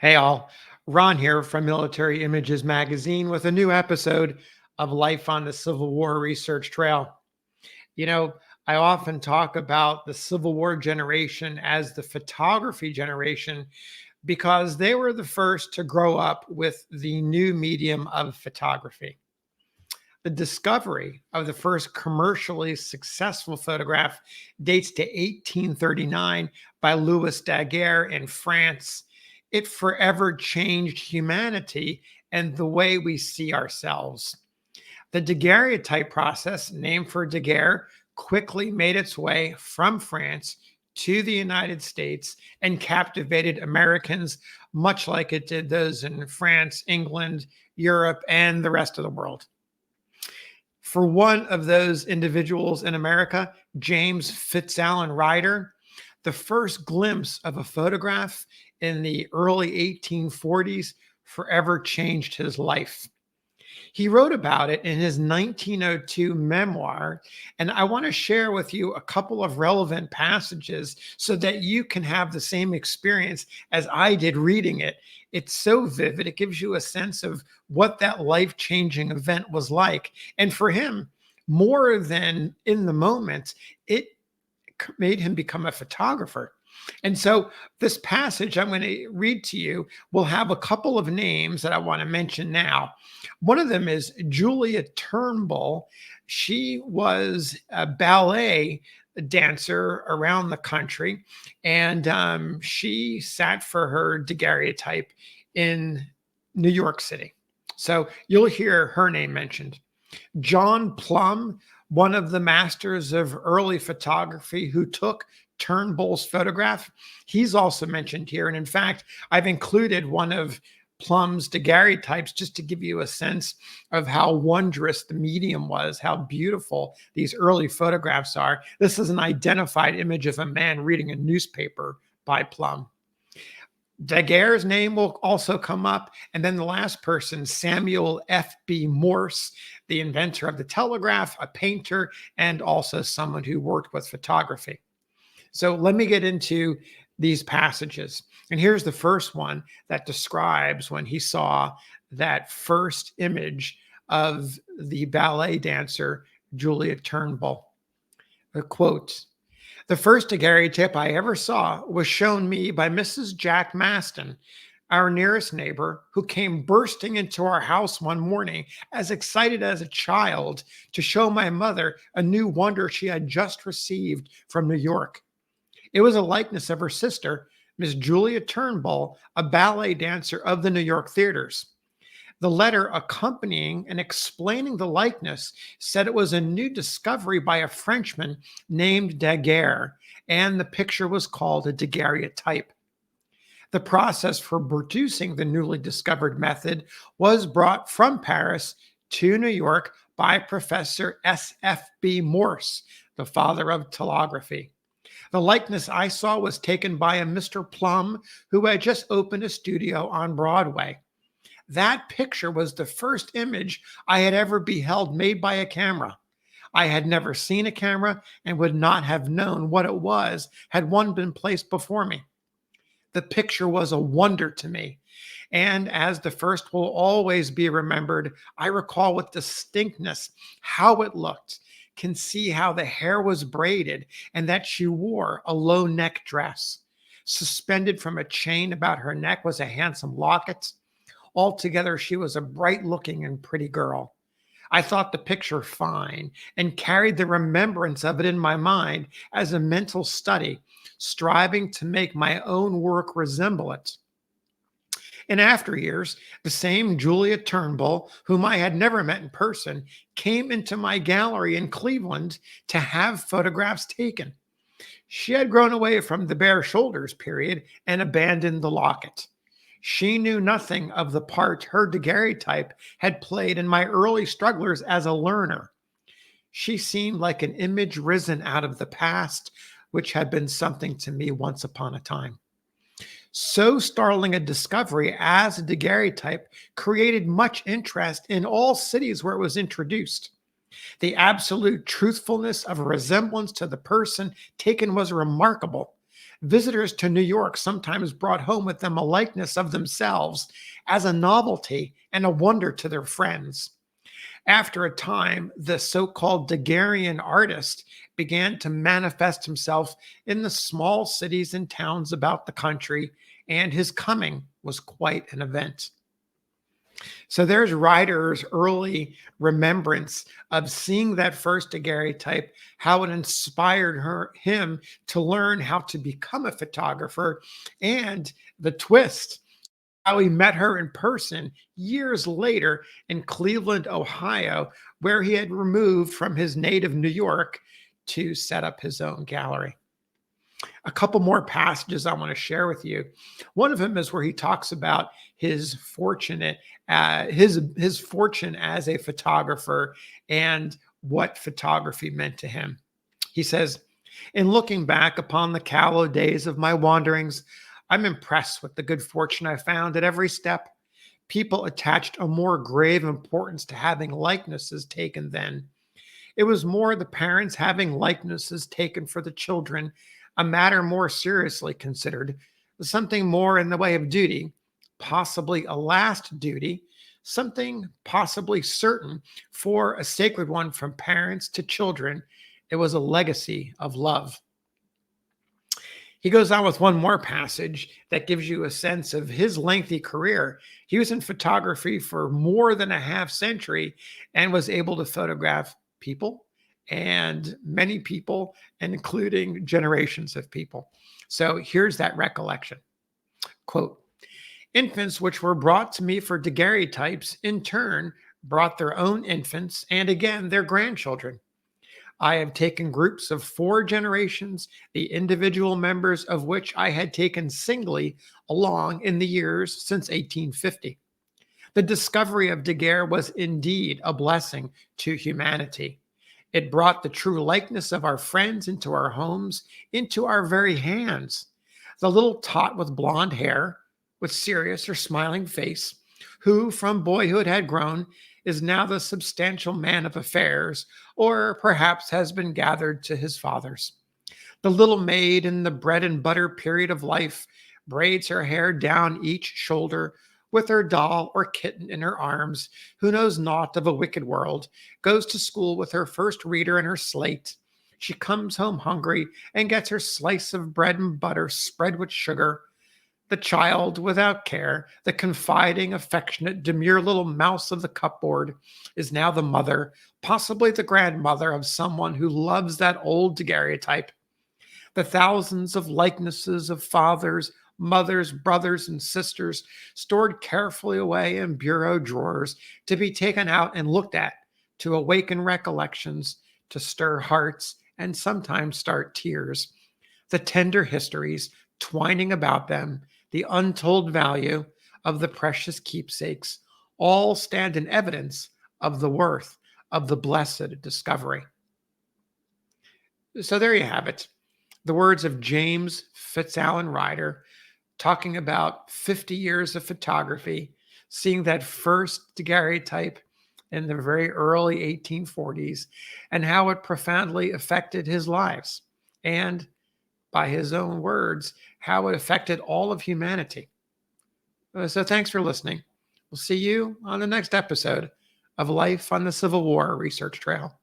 Hey all, Ron here from Military Images Magazine with a new episode of Life on the Civil War Research Trail. You know, I often talk about the Civil War generation as the photography generation because they were the first to grow up with the new medium of photography. The discovery of the first commercially successful photograph dates to 1839 by Louis Daguerre in France. It forever changed humanity and the way we see ourselves. The daguerreotype process, named for Daguerre, quickly made its way from France to the United States and captivated Americans, much like it did those in France, England, Europe, and the rest of the world. For one of those individuals in America, James Fitzallen Ryder, the first glimpse of a photograph in the early 1840s forever changed his life. He wrote about it in his 1902 memoir, and I want to share with you a couple of relevant passages so that you can have the same experience as I did reading it. It's so vivid, it gives you a sense of what that life changing event was like. And for him, more than in the moment, it made him become a photographer. And so, this passage I'm going to read to you will have a couple of names that I want to mention now. One of them is Julia Turnbull. She was a ballet dancer around the country, and she sat for her daguerreotype in New York City. So, you'll hear her name mentioned. John Plumb, one of the masters of early photography who took Turnbull's photograph, he's also mentioned here. And in fact, I've included one of Plumb's daguerreotypes just to give you a sense of how wondrous the medium was, how beautiful these early photographs are. This is an identified image of a man reading a newspaper by Plumb. Daguerre's name will also come up. And then the last person, Samuel F.B. Morse, the inventor of the telegraph, a painter, and also someone who worked with photography. So let me get into these passages. And here's the first one that describes when he saw that first image of the ballet dancer, Julia Turnbull. A quote: "The first daguerreotype I ever saw was shown me by Mrs. Jack Maston, our nearest neighbor, who came bursting into our house one morning, as excited as a child, to show my mother a new wonder she had just received from New York. It was a likeness of her sister, Miss Julia Turnbull, a ballet dancer of the New York theaters. The letter accompanying and explaining the likeness said it was a new discovery by a Frenchman named Daguerre, and the picture was called a daguerreotype. The process for producing the newly discovered method was brought from Paris to New York by Professor S.F.B. Morse, the father of telegraphy. The likeness I saw was taken by a Mr. Plumb, who had just opened a studio on Broadway. That picture was the first image I had ever beheld made by a camera. I had never seen a camera and would not have known what it was had one been placed before me. The picture was a wonder to me. And as the first will always be remembered, I recall with distinctness how it looked, can see how the hair was braided and that she wore a low neck dress. Suspended from a chain about her neck was a handsome locket. Altogether, she was a bright looking and pretty girl. I thought the picture fine and carried the remembrance of it in my mind as a mental study, striving to make my own work resemble it. In after years, the same Julia Turnbull, whom I had never met in person, came into my gallery in Cleveland to have photographs taken. She had grown away from the bare shoulders period and abandoned the locket. She knew nothing of the part her daguerreotype had played in my early strugglers as a learner. She seemed like an image risen out of the past, which had been something to me once upon a time. So startling a discovery as a daguerreotype created much interest in all cities where it was introduced. The absolute truthfulness of a resemblance to the person taken was remarkable. Visitors to New York sometimes brought home with them a likeness of themselves as a novelty and a wonder to their friends. After a time, the so called Daguerrean artist began to manifest himself in the small cities and towns about the country, and his coming was quite an event. So there's Ryder's early remembrance of seeing that first daguerreotype, how it inspired him to learn how to become a photographer, and the twist, how he met her in person years later in Cleveland, Ohio, where he had removed from his native New York to set up his own gallery. A couple more passages I want to share with you. One of them is where he talks about his his fortune as a photographer and what photography meant to him. He says, "In looking back upon the callow days of my wanderings, I'm impressed with the good fortune I found at every step. People attached a more grave importance to having likenesses taken then. It was more the parents having likenesses taken for the children, a matter more seriously considered, something more in the way of duty, possibly a last duty, something possibly certain for a sacred one from parents to children. It was a legacy of love." He goes on with one more passage that gives you a sense of his lengthy career. He was in photography for more than a half century and was able to photograph people and many people, including generations of people. So here's that recollection. Quote, "Infants which were brought to me for daguerreotypes in turn brought their own infants and again their grandchildren. I have taken groups of 4 generations, the individual members of which I had taken singly along in the years since 1850. The discovery of Daguerre was indeed a blessing to humanity. It brought the true likeness of our friends into our homes, into our very hands. The little tot with blonde hair, with serious or smiling face, who from boyhood had grown, is now the substantial man of affairs, or perhaps has been gathered to his fathers. The little maid in the bread and butter period of life braids her hair down each shoulder with her doll or kitten in her arms, who knows naught of a wicked world, goes to school with her first reader and her slate. She comes home hungry and gets her slice of bread and butter spread with sugar. The child without care, the confiding, affectionate, demure little mouse of the cupboard, is now the mother, possibly the grandmother of someone who loves that old daguerreotype. The thousands of likenesses of fathers, mothers, brothers, and sisters stored carefully away in bureau drawers to be taken out and looked at, to awaken recollections, to stir hearts, and sometimes start tears. The tender histories twining about them, the untold value of the precious keepsakes, all stand in evidence of the worth of the blessed discovery." So there you have it. The words of James Fitzallen Ryder talking about 50 years of photography, seeing that first daguerreotype in the very early 1840s, and how it profoundly affected his lives. And by his own words, how it affected all of humanity. So thanks for listening. We'll see you on the next episode of Life on the Civil War Research Trail.